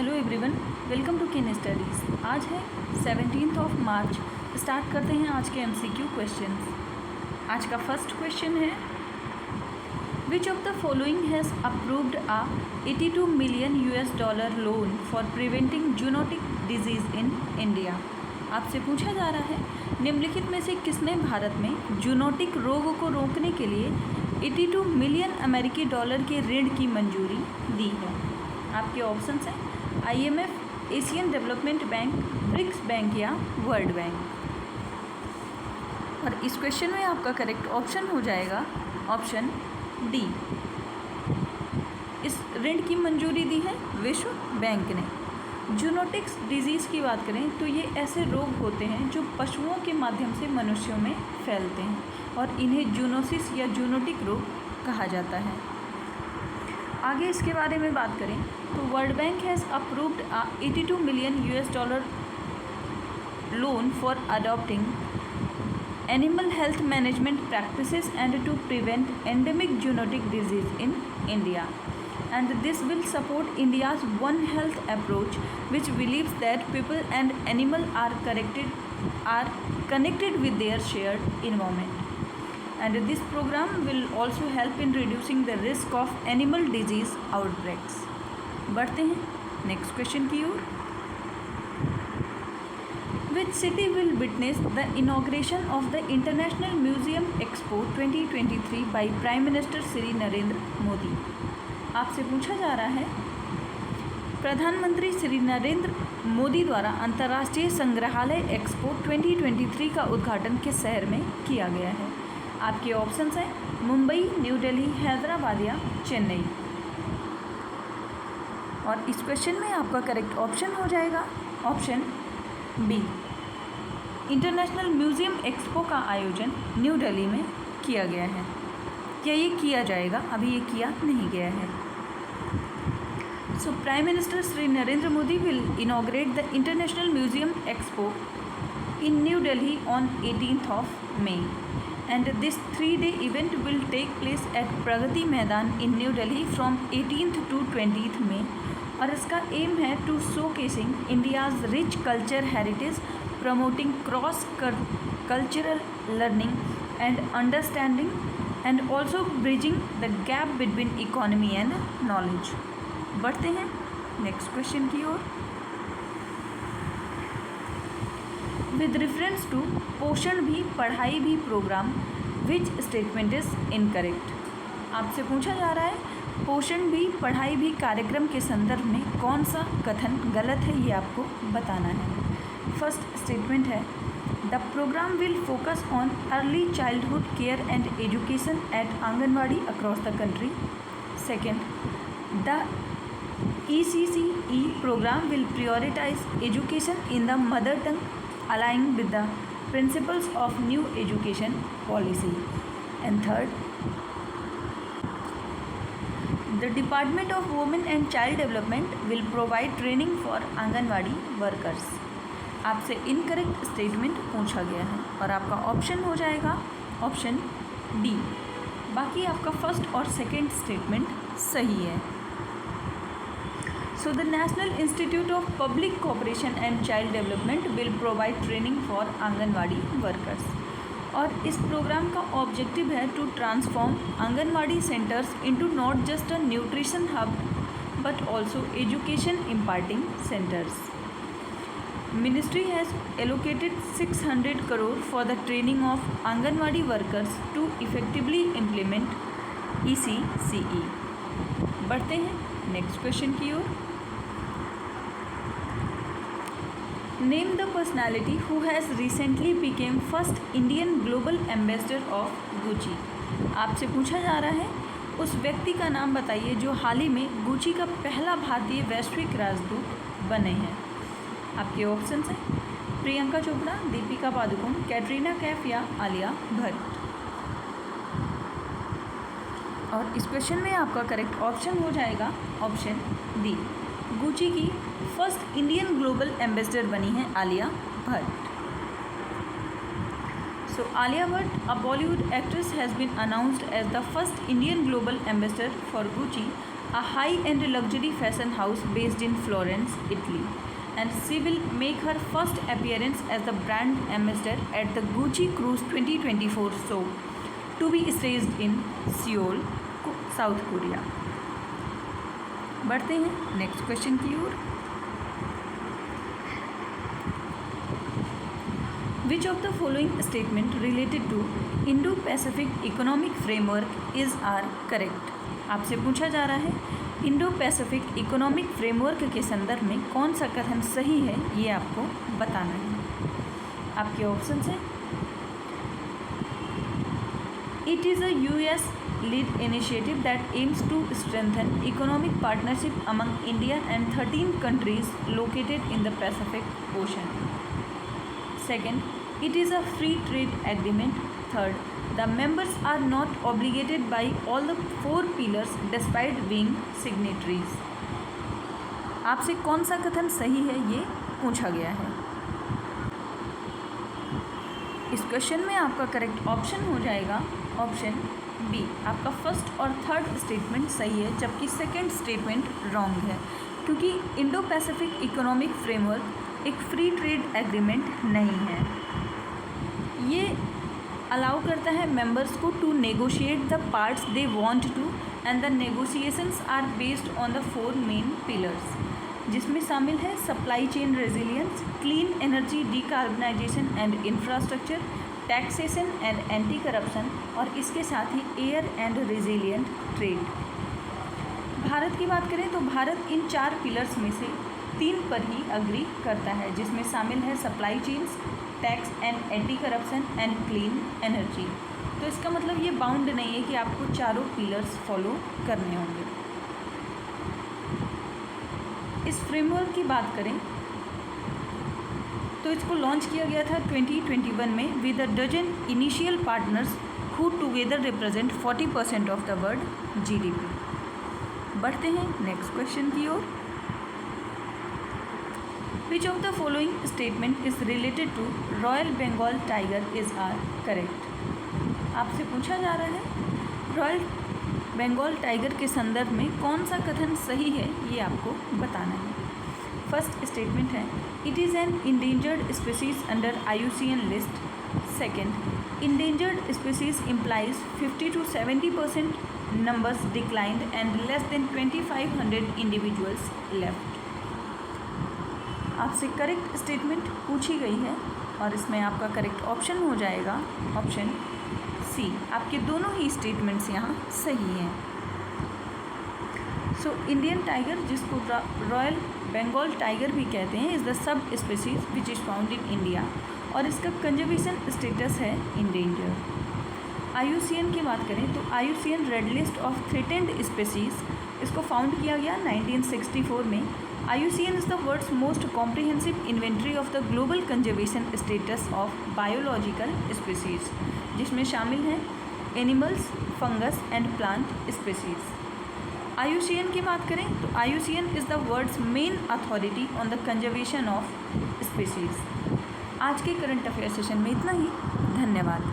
Hello everyone, welcome to किन studies. आज है 17 मार्च। स्टार्ट करते हैं आज के एमसीक्यू क्वेश्चंस। आज का फर्स्ट क्वेश्चन है, which of the following has approved a $82 million loan for preventing zoonotic disease in India. आपसे पूछा जा रहा है, निम्नलिखित में से किसने भारत में जूनोटिक रोग को रोकने के लिए 82 मिलियन अमेरिकी डॉलर के ऋण की मंजूरी दी है। आपके ऑप्शंस हैं IMF, Asian development bank, BRICS bank या वर्ल्ड बैंक। और इस क्वेश्चन में आपका करेक्ट ऑप्शन हो जाएगा ऑप्शन डी। इस ऋण की मंजूरी दी है विश्व बैंक ने। जूनोटिक्स डिजीज़ की बात करें तो ये ऐसे रोग होते हैं जो पशुओं के माध्यम से मनुष्यों में फैलते हैं और इन्हें जूनोसिस या जूनोटिक रोग कहा जाता है। आगे इसके बारे में बात करें तो world bank has approved a $82 million loan for adopting animal health management practices and to prevent endemic zoonotic disease in India, and this will support India's One Health approach, which believes that people and animal are connected with their shared environment. And this program will also help in reducing the risk of animal disease outbreaks. बढ़ते हैं next question की ओर। Which city will witness the inauguration of the International Museum Expo 2023 by Prime Minister Shri Narendra Modi. आपसे पूछा जा रहा है, प्रधानमंत्री श्री नरेंद्र मोदी द्वारा अंतर्राष्ट्रीय संग्रहालय एक्सपो 2023 का उद्घाटन किस शहर में किया गया है। आपके ऑप्शंस हैं मुंबई, न्यू दिल्ली, हैदराबाद या चेन्नई। और इस क्वेश्चन में आपका करेक्ट ऑप्शन हो जाएगा option B. International museum expo का आयोजन न्यू दिल्ली में किया गया है, या ये किया जाएगा, अभी ये किया नहीं गया है। So prime minister Shri Narendra Modi will inaugurate the international museum expo in New Delhi on 18th May, and this 3-day event will take place at Pragati Maidan in New Delhi from 18th to 20th May, और इसका aim है to showcasing India's rich culture heritage, promoting cross cultural learning and understanding and also bridging the gap between economy and knowledge. बढ़ते हैं next question की ओर। With reference to पोषण Bhi Padhai Bhi program, which statement is incorrect. आपसे पूछा जा रहा है, पोषण भी पढ़ाई भी कार्यक्रम के संदर्भ में कौन सा कथन गलत है, ये आपको बताना है। फर्स्ट स्टेटमेंट है, the program will focus on early childhood care and education at anganwadi across the country. Second, the ECCE program will prioritize education in the mother tongue, aligning with the principles of new education policy. And third, the Department of Women and Child Development will provide training for anganwadi workers. आपसे incorrect statement पूछा गया है और आपका option हो जाएगा option D. बाकी आपका फर्स्ट और सेकेंड स्टेटमेंट सही है। So the National Institute of Public Cooperation and Child Development will provide training for anganwadi workers. और इस प्रोग्राम का ऑब्जेक्टिव है to transform anganwadi centres into not just a nutrition hub but also education imparting centres. Ministry has allocated 600 crore for the training of anganwadi workers to effectively implement ECCE। बढ़ते हैं next question की ओर। Name the personality who has recently became first Indian global ambassador of Gucci। आपसे पूछा जा रहा है, उस व्यक्ति का नाम बताइए जो हाल ही में गुची का पहला भारतीय वैश्विक राजदूत बने हैं। आपके ऑप्शंस हैं प्रियंका चोपड़ा, दीपिका पादुकोण, कैटरीना कैफ या आलिया भट्ट। और इस क्वेश्चन में आपका करेक्ट ऑप्शन हो जाएगा ऑप्शन डी। गुची की फर्स्ट इंडियन ग्लोबल एम्बेसडर बनी है Alia Bhatt. So Alia Bhatt, a Bollywood actress, has been announced as the first Indian global ambassador for Gucci a high-end luxury fashion house based in Florence, Italy, and she will make her first appearance as the brand ambassador at the Gucci Cruise 2024 show, to be staged in Seoul, South Korea. बढ़ते हैं next question की ओर. Which of the following statement related to Indo-Pacific Economic Framework is are correct? आपसे पूछा जा रहा है Indo Pacific economic framework के संदर्भ में कौन सा कथन सही है, ये आपको बताना है. आपके ऑप्शंस हैं. It is a US led initiative that aims to strengthen economic partnership among India and 13 countries located in the Pacific Ocean. Second, it is a free trade agreement. Third, the members are not obligated by all the 4 pillars despite being signatories. आपसे कौन सा कथन सही है ये पूछा गया है. इस क्वेश्चन में आपका करेक्ट ऑप्शन हो जाएगा ऑप्शन बी. आपका फर्स्ट और थर्ड स्टेटमेंट सही है जबकि सेकंड स्टेटमेंट रॉन्ग है, क्योंकि इंडो पैसिफिक इकोनॉमिक फ्रेमवर्क एक फ्री ट्रेड एग्रीमेंट नहीं है. ये अलाउ करता है मेंबर्स को to negotiate the parts they want to and the negotiations are based on the 4 main pillars, जिसमें शामिल है supply chain resilience, clean energy, decarbonisation and infrastructure, taxation and anti corruption, और इसके साथ ही air and resilient trade. Bharat की बात करें तो भारत इन 4 पिलर्स में से 3 पर ही अग्री करता है, जिसमें शामिल है supply chains, tax and anti corruption and clean energy. तो इसका मतलब ये बाउंड नहीं है कि आपको चारों पिलर्स फॉलो करने होंगे. इस फ्रेमवर्क की बात करें तो इसको लॉन्च किया गया था 2021 में with a dozen initial partners who together represent 40% of the world GDP. बढ़ते हैं नेक्स्ट क्वेश्चन की ओर. Which of the following statement is related to Royal Bengal Tiger is are correct? आपसे पूछा जा रहा है रॉयल बंगाल टाइगर के संदर्भ में कौन सा कथन सही है, ये आपको बताना है. फर्स्ट स्टेटमेंट है it is an endangered species under IUCN list. Second, endangered species implies 50 to 70% numbers declined and less than 2500 individuals left. आपसे करेक्ट स्टेटमेंट पूछी गई है और इसमें आपका करेक्ट ऑप्शन हो जाएगा ऑप्शन सी. आपके दोनों ही स्टेटमेंट्स यहाँ सही हैं. सो इंडियन टाइगर, जिसको रॉयल बंगाल टाइगर भी कहते हैं, is the sub species which is found in India और इसका कंजर्वेशन स्टेटस है इंडेंजर. IUCN की बात करें तो IUCN red list of threatened species, इसको फाउंड किया गया 1964 में. IUCN is the world's most comprehensive inventory of the global conservation status of biological species, जिसमें शामिल हैं animals, fungus and plant species. IUCN की बात करें तो IUCN is the world's main authority on the conservation of species. आज के current affair session में इतना ही. धन्यवाद.